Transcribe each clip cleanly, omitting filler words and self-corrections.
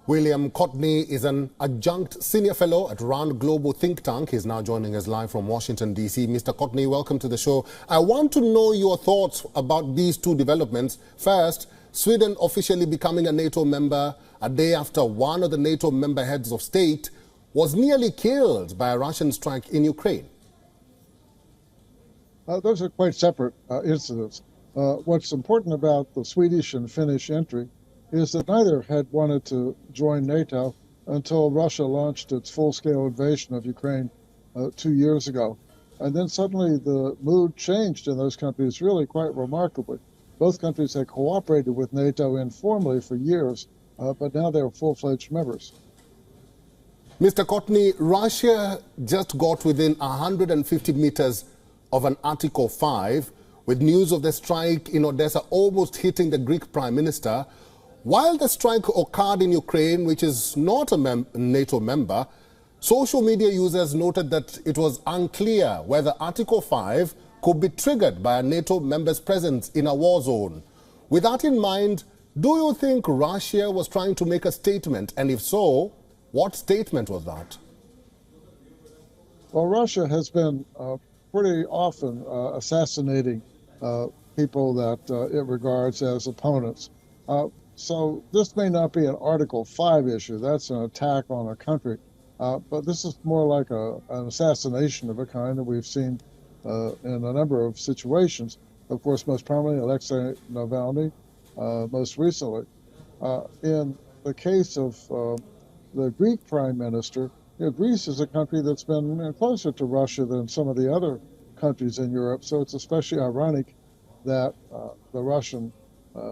William Courtney is an adjunct senior fellow at RAND Global think tank. He's now joining us live from Washington, D.C. Mr. Courtney, welcome to the show. I want to know your thoughts about these two developments. First, Sweden officially becoming a NATO member a day after one of the NATO member heads of state was nearly killed by a Russian strike in Ukraine. Those are quite separate incidents. What's important about the Swedish and Finnish entry is that neither had wanted to join NATO until Russia launched its full-scale invasion of Ukraine 2 years ago. And then suddenly the mood changed in those countries really quite remarkably. Both countries had cooperated with NATO informally for years, but now they're full-fledged members. Mr. Courtney, Russia just got within 150 meters of an Article 5, with news of the strike in Odessa almost hitting the Greek Prime Minister. While the strike occurred in Ukraine, which is not a NATO member, social media users noted that it was unclear whether Article 5 could be triggered by a NATO member's presence in a war zone. With that in mind, do you think Russia was trying to make a statement? And if so, what statement was that? Well, Russia has been pretty often assassinating people that it regards as opponents. So this may not be an Article 5 issue. That's an attack on a country. But this is more like an assassination of a kind that we've seen in a number of situations. Of course, most prominently, Alexei Navalny, most recently. In the case of the Greek Prime Minister, Greece is a country that's been closer to Russia than some of the other countries in Europe. So it's especially ironic that the Russian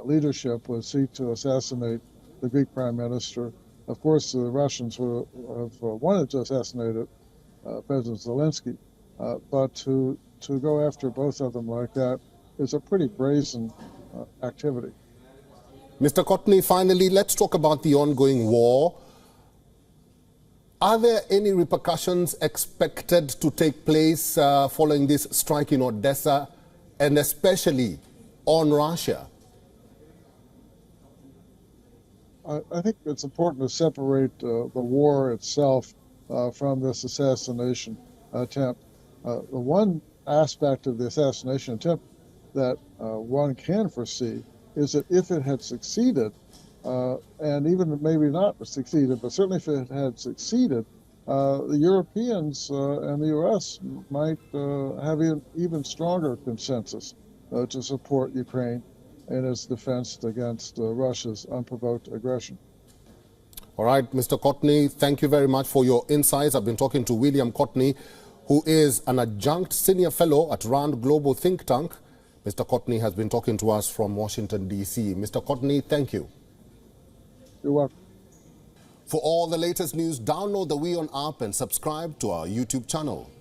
leadership would seek to assassinate the Greek Prime Minister. Of course, the Russians would have wanted to assassinate President Zelensky, but to go after both of them like that is a pretty brazen activity. Mr. Courtney, finally, let's talk about the ongoing war. Are there any repercussions expected to take place following this strike in Odessa, and especially on Russia? I think it's important to separate the war itself from this assassination attempt. The one aspect of the assassination attempt that one can foresee is that if it had succeeded, and even maybe not succeeded, but certainly if it had succeeded, the Europeans and the U.S. might have an even stronger consensus to support Ukraine in its defense against Russia's unprovoked aggression. All right, Mr. Courtney, thank you very much for your insights. I've been talking to William Courtney, who is an adjunct senior fellow at RAND Global think tank. Mr. Courtney has been talking to us from Washington, D.C. Mr. Courtney, thank you. You're welcome. For all the latest news, download the WION app and subscribe to our YouTube channel.